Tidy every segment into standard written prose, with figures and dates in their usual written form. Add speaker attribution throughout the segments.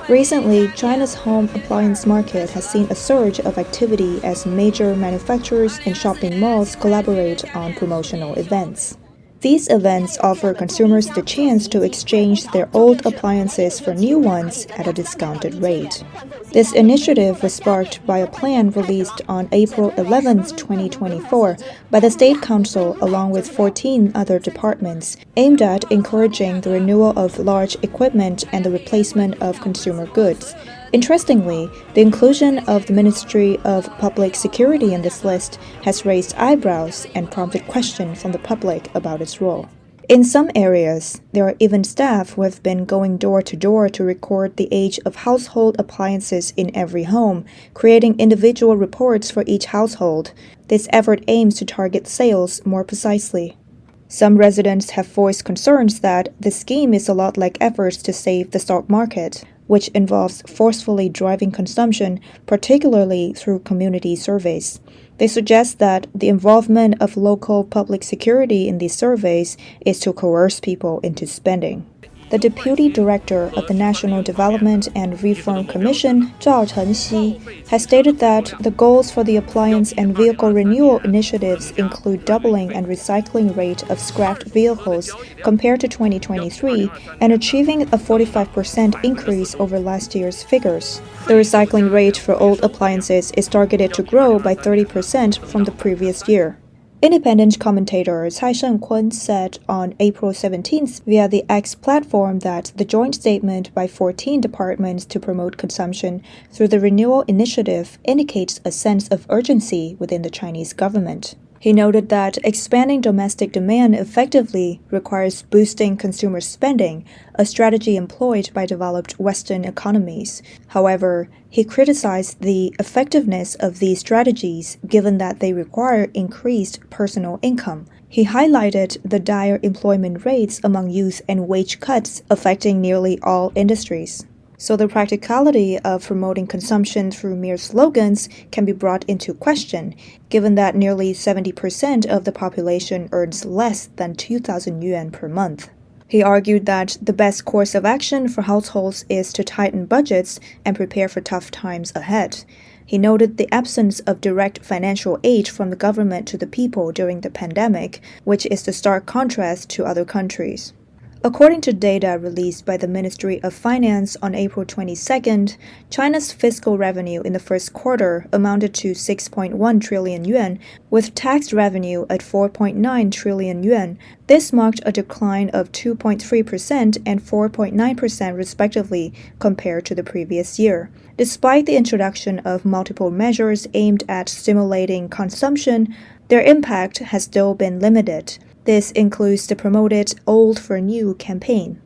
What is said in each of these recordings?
Speaker 1: Recently, China's home appliance market has seen a surge of activity as major manufacturers and shopping malls collaborate on promotional events. These events offer consumers the chance to exchange their old appliances for new ones at a discounted rate. This initiative was sparked by a plan released on April 11, 2024, by the State Council along with 14 other departments, aimed at encouraging the renewal of large equipment and the replacement of consumer goods. Interestingly, the inclusion of the Ministry of Public Security in this list has raised eyebrows and prompted questions from the public about its role. In some areas, there are even staff who have been going door to door to record the age of household appliances in every home, creating individual reports for each household. This effort aims to target sales more precisely. Some residents have voiced concerns that the scheme is a lot like efforts to save the stock market, which involves forcefully driving consumption, particularly through community surveys. They suggest that the involvement of local public security in these surveys is to coerce people into spending. The Deputy Director of the National Development and Reform Commission, Zhao Chenxi, has stated that the goals for the appliance and vehicle renewal initiatives include doubling and recycling rate of scrapped vehicles compared to 2023 and achieving a 45% increase over last year's figures. The recycling rate for old appliances is targeted to grow by 30% from the previous year. Independent commentator Cai Shengkun said on April 17th via the X platform that the joint statement by 14 departments to promote consumption through the renewal initiative indicates a sense of urgency within the Chinese government. He noted that expanding domestic demand effectively requires boosting consumer spending, a strategy employed by developed Western economies. However, he criticized the effectiveness of these strategies given that they require increased personal income. He highlighted the dire employment rates among youth and wage cuts affecting nearly all industries. So the practicality of promoting consumption through mere slogans can be brought into question, given that nearly 70% of the population earns less than 2,000 yuan per month. He argued that the best course of action for households is to tighten budgets and prepare for tough times ahead. He noted the absence of direct financial aid from the government to the people during the pandemic, which is the stark contrast to other countries. According to data released by the Ministry of Finance on April 22nd, China's fiscal revenue in the first quarter amounted to 6.1 trillion yuan, with tax revenue at 4.9 trillion yuan. This marked a decline of 2.3% and 4.9% respectively compared to the previous year. Despite the introduction of multiple measures aimed at stimulating consumption, their impact has still been limited. This includes the promoted Old for New campaign.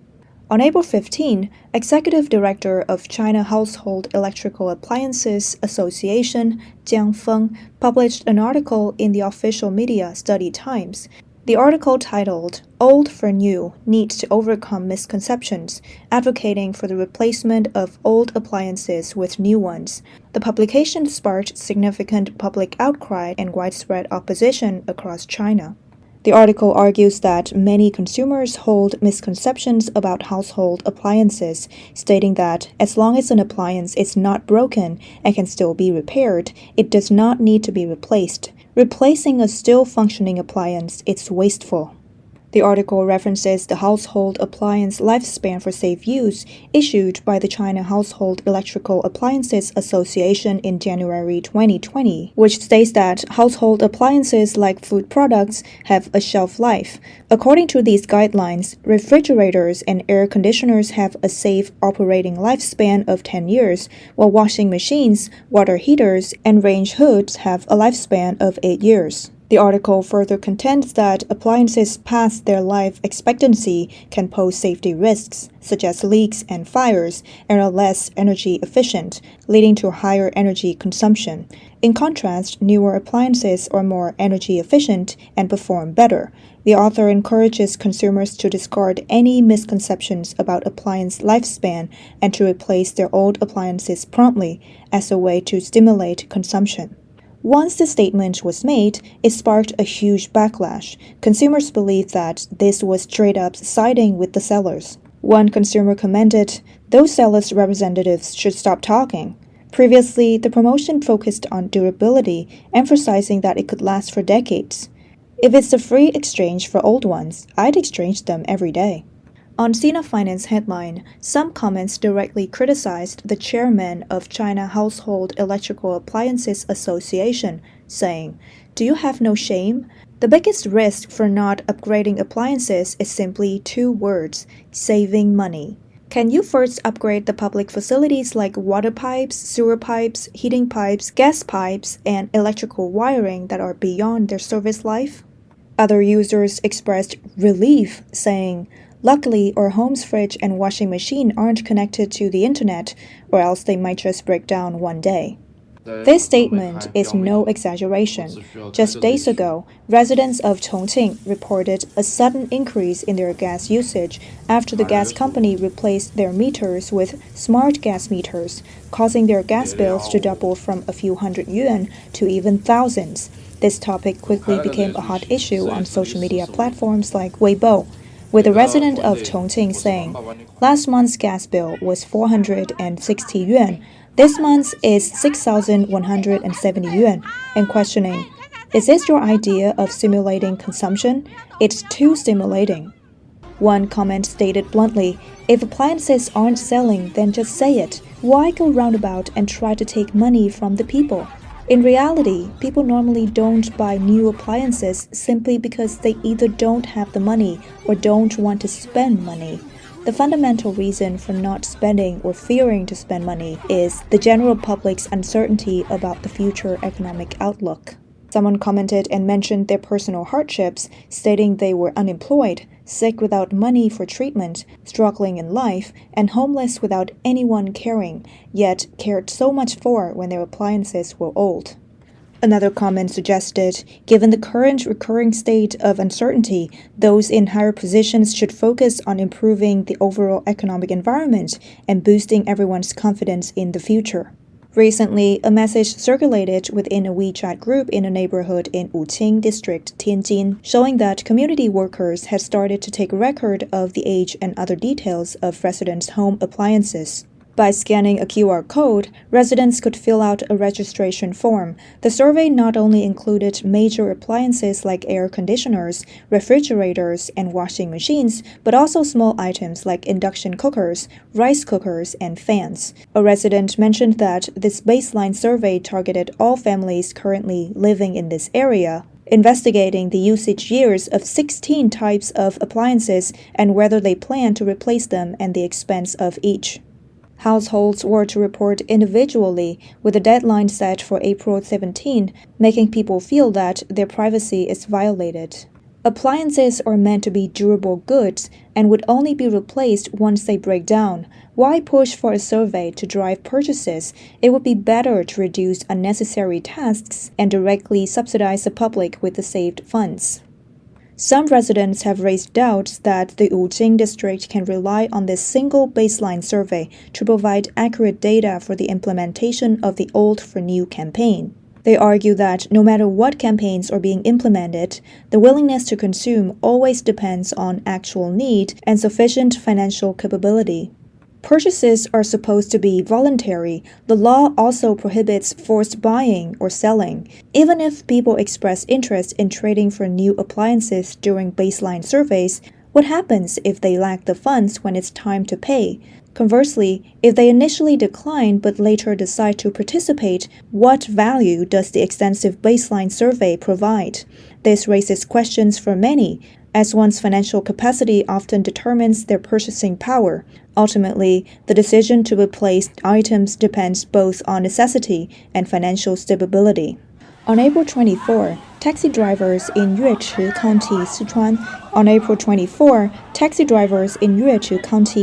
Speaker 1: On April 15, Executive Director of China Household Electrical Appliances Association, Jiang Feng, published an article in the official media Study Times. The article titled, Old for New Needs to Overcome Misconceptions, advocating for the replacement of old appliances with new ones. The publication sparked significant public outcry and widespread opposition across China. The article argues that many consumers hold misconceptions about household appliances, stating that as long as an appliance is not broken and can still be repaired, it does not need to be replaced. Replacing a still functioning appliance is wasteful. The article references the Household Appliance Lifespan for Safe Use issued by the China Household Electrical Appliances Association in January 2020, which states that household appliances like food products have a shelf life. According to these guidelines, refrigerators and air conditioners have a safe operating lifespan of 10 years, while washing machines, water heaters, and range hoods have a lifespan of 8 years. The article further contends that appliances past their life expectancy can pose safety risks, such as leaks and fires, and are less energy efficient, leading to higher energy consumption. In contrast, newer appliances are more energy efficient and perform better. The author encourages consumers to discard any misconceptions about appliance lifespan and to replace their old appliances promptly as a way to stimulate consumption. Once the statement was made, it sparked a huge backlash. Consumers believed that this was straight up siding with the sellers. One consumer commented, "Those sales representatives should stop talking." Previously, the promotion focused on durability, emphasizing that it could last for decades. If it's a free exchange for old ones, I'd exchange them every day. On Sina Finance headline, some comments directly criticized the chairman of China Household Electrical Appliances Association, saying, "Do you have no shame? The biggest risk for not upgrading appliances is simply two words: saving money. Can you first upgrade the public facilities like water pipes, sewer pipes, heating pipes, gas pipes, and electrical wiring that are beyond their service life?" Other users expressed relief, saying, "Luckily, our home's fridge and washing machine aren't connected to the internet, or else they might just break down one day." This statement is no exaggeration. Just days ago, residents of Chongqing reported a sudden increase in their gas usage after the gas company replaced their meters with smart gas meters, causing their gas bills to double from a few hundred yuan to even thousands. This topic quickly became a hot issue on social media platforms like Weibo, with a resident of Chongqing saying, "Last month's gas bill was 460 yuan. This month is 6,170 yuan," and questioning, "Is this your idea of stimulating consumption? It's too stimulating." One comment stated bluntly, "If appliances aren't selling, then just say it. Why go roundabout and try to take money from the people?" In reality, people normally don't buy new appliances simply because they either don't have the money or don't want to spend money. The fundamental reason for not spending or fearing to spend money is the general public's uncertainty about the future economic outlook. Someone commented and mentioned their personal hardships, stating they were unemployed, sick without money for treatment, struggling in life, and homeless without anyone caring, yet cared so much for when their appliances were old. Another comment suggested, given the current recurring state of uncertainty, those in higher positions should focus on improving the overall economic environment and boosting everyone's confidence in the future. Recently, a message circulated within a WeChat group in a neighborhood in Wuqing District, Tianjin, showing that community workers had started to take record of the age and other details of residents' home appliances. By scanning a QR code, residents could fill out a registration form. The survey not only included major appliances like air conditioners, refrigerators, and washing machines, but also small items like induction cookers, rice cookers, and fans. A resident mentioned that this baseline survey targeted all families currently living in this area, investigating the usage years of 16 types of appliances and whether they plan to replace them and the expense of each. Households were to report individually, with a deadline set for April 17, making people feel that their privacy is violated. Appliances are meant to be durable goods and would only be replaced once they break down. Why push for a survey to drive purchases? It would be better to reduce unnecessary tasks and directly subsidize the public with the saved funds. Some residents have raised doubts that the Wuqing district can rely on this single baseline survey to provide accurate data for the implementation of the Old for New campaign. They argue that no matter what campaigns are being implemented, the willingness to consume always depends on actual need and sufficient financial capability. Purchases are supposed to be voluntary. The law also prohibits forced buying or selling. Even if people express interest in trading for new appliances during baseline surveys, what happens if they lack the funds when it's time to pay? Conversely, if they initially decline but later decide to participate, what value does the extensive baseline survey provide? This raises questions for many, as one's financial capacity often determines their purchasing power. Ultimately, the decision to replace items depends both on necessity and financial stability. On April 24, taxi drivers in Yuechi County,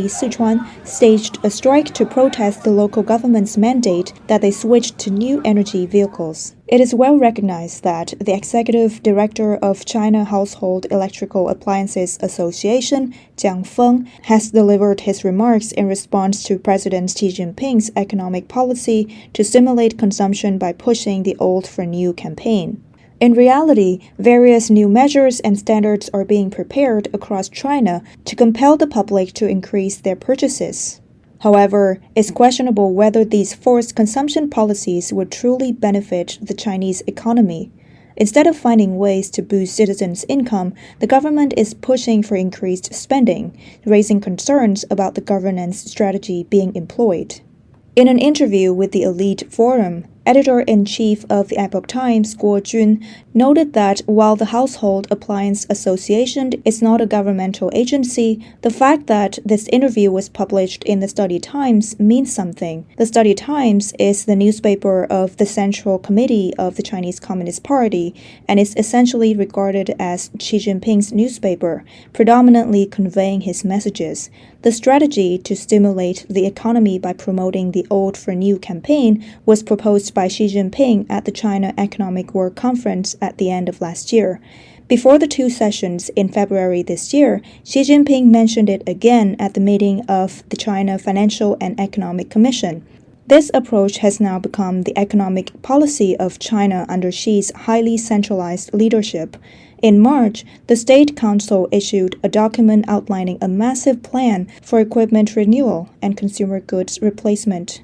Speaker 1: Sichuan staged a strike to protest the local government's mandate that they switch to new energy vehicles. It is well recognized that the executive director of China Household Electrical Appliances Association, Jiang Feng, has delivered his remarks in response to President Xi Jinping's economic policy to stimulate consumption by pushing the Old for New campaign. In reality, various new measures and standards are being prepared across China to compel the public to increase their purchases. However, it's questionable whether these forced consumption policies would truly benefit the Chinese economy. Instead of finding ways to boost citizens' income, the government is pushing for increased spending, raising concerns about the governance strategy being employed. In an interview with the Elite Forum, editor-in-chief of the Epoch Times, Guo Jun, noted that while the Household Appliance Association is not a governmental agency, the fact that this interview was published in the Study Times means something. The Study Times is the newspaper of the Central Committee of the Chinese Communist Party and is essentially regarded as Xi Jinping's newspaper, predominantly conveying his messages. The strategy to stimulate the economy by promoting the Old for New campaign was proposed by Xi Jinping at the China Economic Work Conference at the end of last year. Before the two sessions in February this year, Xi Jinping mentioned it again at the meeting of the China Financial and Economic Commission. This approach has now become the economic policy of China under Xi's highly centralized leadership. In March, the State Council issued a document outlining a massive plan for equipment renewal and consumer goods replacement.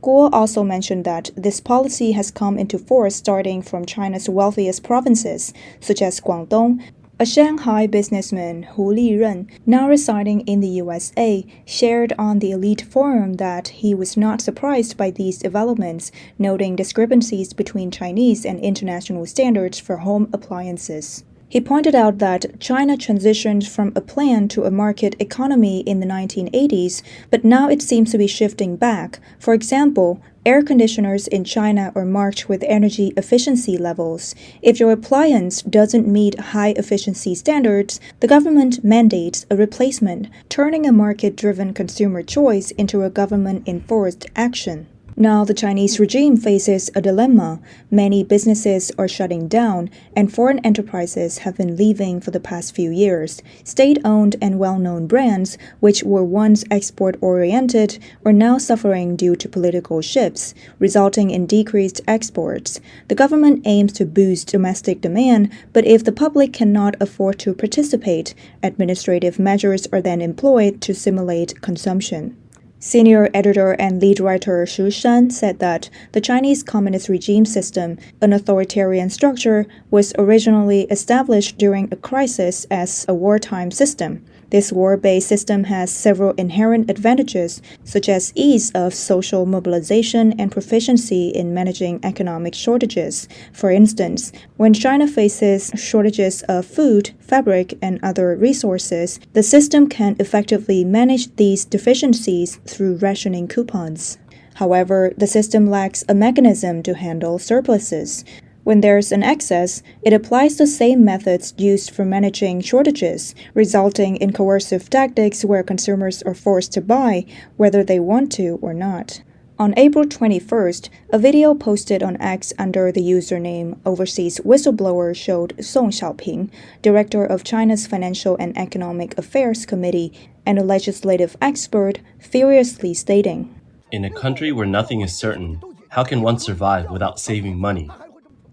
Speaker 1: Guo also mentioned that this policy has come into force starting from China's wealthiest provinces, such as Guangdong. A Shanghai businessman, Hu Liren, now residing in the USA, shared on the Elite Forum that he was not surprised by these developments, noting discrepancies between Chinese and international standards for home appliances. He pointed out that China transitioned from a plan to a market economy in the 1980s, but now it seems to be shifting back. For example, air conditioners in China are marked with energy efficiency levels. If your appliance doesn't meet high efficiency standards, the government mandates a replacement, turning a market-driven consumer choice into a government-enforced action. Now the Chinese regime faces a dilemma. Many businesses are shutting down, and foreign enterprises have been leaving for the past few years. State-owned and well-known brands, which were once export-oriented, are now suffering due to political shifts, resulting in decreased exports. The government aims to boost domestic demand, but if the public cannot afford to participate, administrative measures are then employed to stimulate consumption. Senior editor and lead writer Xu Shan said that the Chinese communist regime system, an authoritarian structure, was originally established during a crisis as a wartime system. This war-based system has several inherent advantages, such as ease of social mobilization and proficiency in managing economic shortages. For instance, when China faces shortages of food, fabric, and other resources, the system can effectively manage these deficiencies through rationing coupons. However, the system lacks a mechanism to handle surpluses. When there's an excess, it applies the same methods used for managing shortages, resulting in coercive tactics where consumers are forced to buy, whether they want to or not. On April 21st, a video posted on X under the username Overseas Whistleblower showed Song Xiaoping, director of China's Financial and Economic Affairs Committee and a legislative expert, furiously stating,
Speaker 2: "In a country where nothing is certain, how can one survive without saving money?"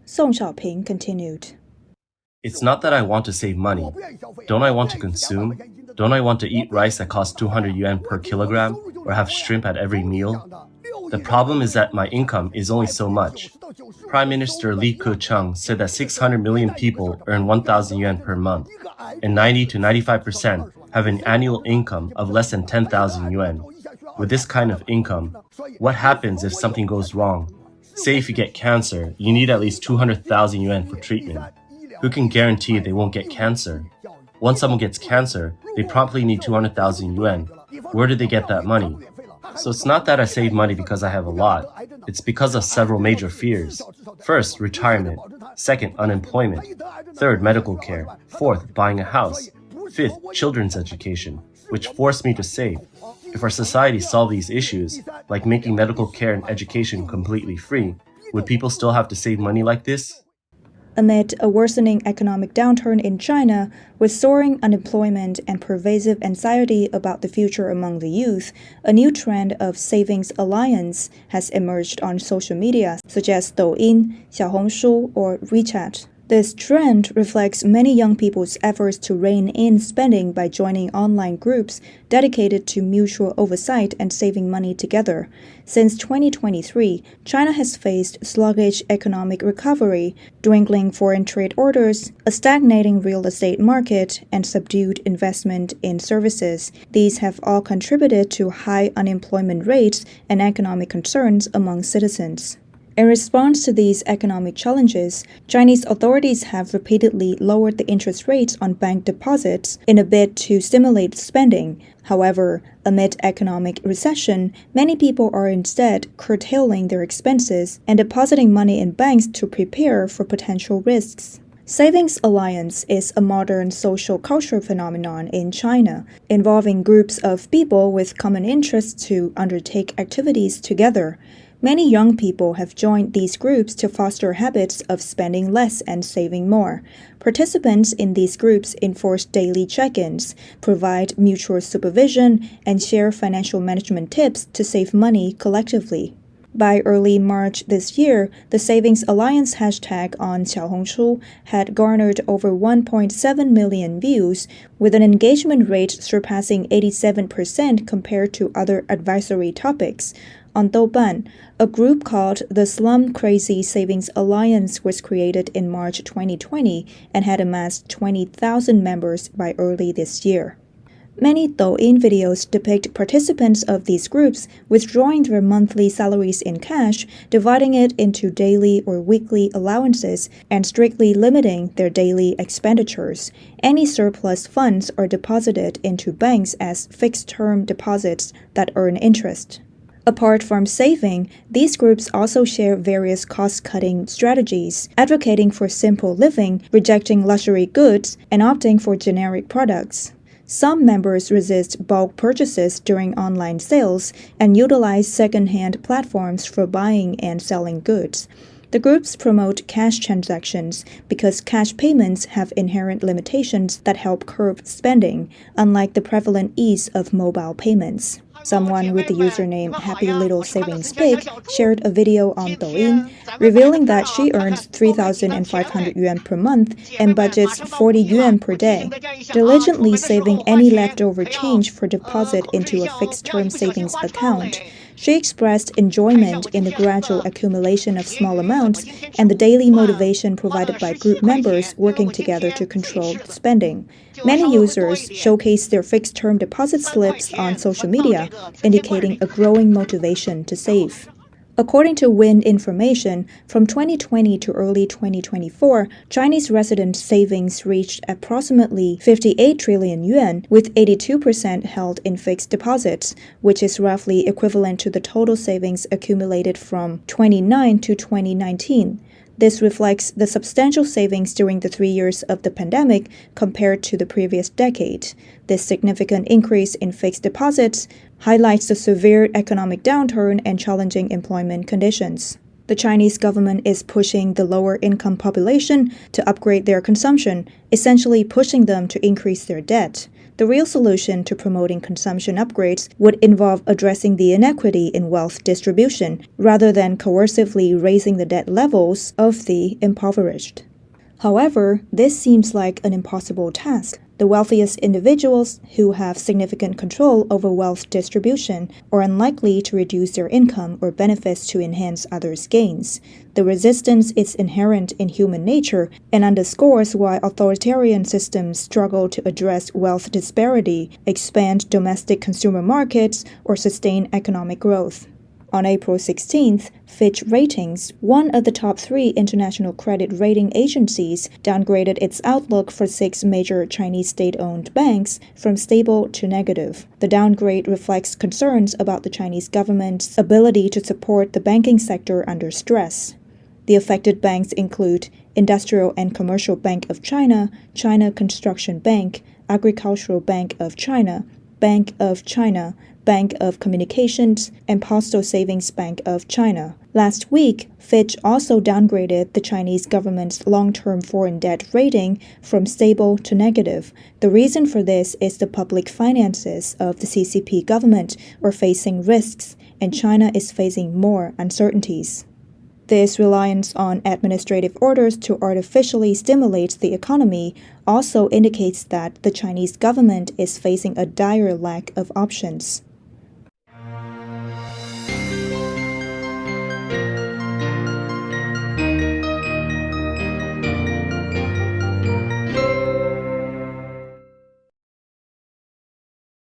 Speaker 1: Song Xiaoping continued,
Speaker 2: "It's not that I want to save money. Don't I want to consume? Don't I want to eat rice that costs 200 yuan per kilogram or have shrimp at every meal? The problem is that my income is only so much." Prime Minister Li Keqiang said that 600 million people earn 1,000 yuan per month, and 90 to 95% have an annual income of less than 10,000 yuan. With this kind of income, what happens if something goes wrong? Say if you get cancer, you need at least 200,000 yuan for treatment. Who can guarantee they won't get cancer? Once someone gets cancer, they promptly need 200,000 yuan. Where do they get that money? So it's not that I save money because I have a lot. It's because of several major fears. First, retirement. Second, unemployment. Third, medical care. Fourth, buying a house. Fifth, children's education, which forced me to save. If our society solved these issues, like making medical care and education completely free, would people still have to save money like this?
Speaker 1: Amid a worsening economic downturn in China, with soaring unemployment and pervasive anxiety about the future among the youth, a new trend of savings alliance has emerged on social media such as Douyin, Xiaohongshu, or WeChat. This trend reflects many young people's efforts to rein in spending by joining online groups dedicated to mutual oversight and saving money together. Since 2023, China has faced sluggish economic recovery, dwindling foreign trade orders, a stagnating real estate market, and subdued investment in services. These have all contributed to high unemployment rates and economic concerns among citizens. In response to these economic challenges, Chinese authorities have repeatedly lowered the interest rates on bank deposits in a bid to stimulate spending. However, amid economic recession, many people are instead curtailing their expenses and depositing money in banks to prepare for potential risks. Savings Alliance is a modern social cultural phenomenon in China, involving groups of people with common interests to undertake activities together. Many young people have joined these groups to foster habits of spending less and saving more. Participants in these groups enforce daily check-ins, provide mutual supervision, and share financial management tips to save money collectively. By early March this year, the Savings Alliance hashtag on Xiaohongshu had garnered over 1.7 million views, with an engagement rate surpassing 87% compared to other advisory topics. On Douban, a group called the Slum Crazy Savings Alliance was created in March 2020 and had amassed 20,000 members by early this year. Many Douyin videos depict participants of these groups withdrawing their monthly salaries in cash, dividing it into daily or weekly allowances, and strictly limiting their daily expenditures. Any surplus funds are deposited into banks as fixed-term deposits that earn interest. Apart from saving, these groups also share various cost-cutting strategies, advocating for simple living, rejecting luxury goods, and opting for generic products. Some members resist bulk purchases during online sales and utilize second-hand platforms for buying and selling goods. The groups promote cash transactions because cash payments have inherent limitations that help curb spending, unlike the prevalent ease of mobile payments. Someone with the username Happy Little Savings Pig shared a video on Douyin revealing that she earns 3,500 yuan per month and budgets 40 yuan per day, diligently saving any leftover change for deposit into a fixed-term savings account. She expressed enjoyment in the gradual accumulation of small amounts and the daily motivation provided by group members working together to control spending. Many users showcase their fixed-term deposit slips on social media, indicating a growing motivation to save. According to Wind Information, from 2020 to early 2024, Chinese resident savings reached approximately 58 trillion yuan, with 82% held in fixed deposits, which is roughly equivalent to the total savings accumulated from 2009 to 2019. This reflects the substantial savings during the 3 years of the pandemic compared to the previous decade. This significant increase in fixed deposits highlights the severe economic downturn and challenging employment conditions. The Chinese government is pushing the lower-income population to upgrade their consumption, essentially pushing them to increase their debt. The real solution to promoting consumption upgrades would involve addressing the inequity in wealth distribution, rather than coercively raising the debt levels of the impoverished. However, this seems like an impossible task. The wealthiest individuals who have significant control over wealth distribution are unlikely to reduce their income or benefits to enhance others' gains. The resistance is inherent in human nature and underscores why authoritarian systems struggle to address wealth disparity, expand domestic consumer markets, or sustain economic growth. On April 16th, Fitch Ratings, one of the top 3 international credit rating agencies, downgraded its outlook for 6 major Chinese state-owned banks from stable to negative. The downgrade reflects concerns about the Chinese government's ability to support the banking sector under stress. The affected banks include Industrial and Commercial Bank of China, China Construction Bank, Agricultural Bank of China, Bank of China, Bank of Communications, and Postal Savings Bank of China. Last week, Fitch also downgraded the Chinese government's long-term foreign debt rating from stable to negative. The reason for this is the public finances of the CCP government are facing risks, and China is facing more uncertainties. This reliance on administrative orders to artificially stimulate the economy also indicates that the Chinese government is facing a dire lack of options.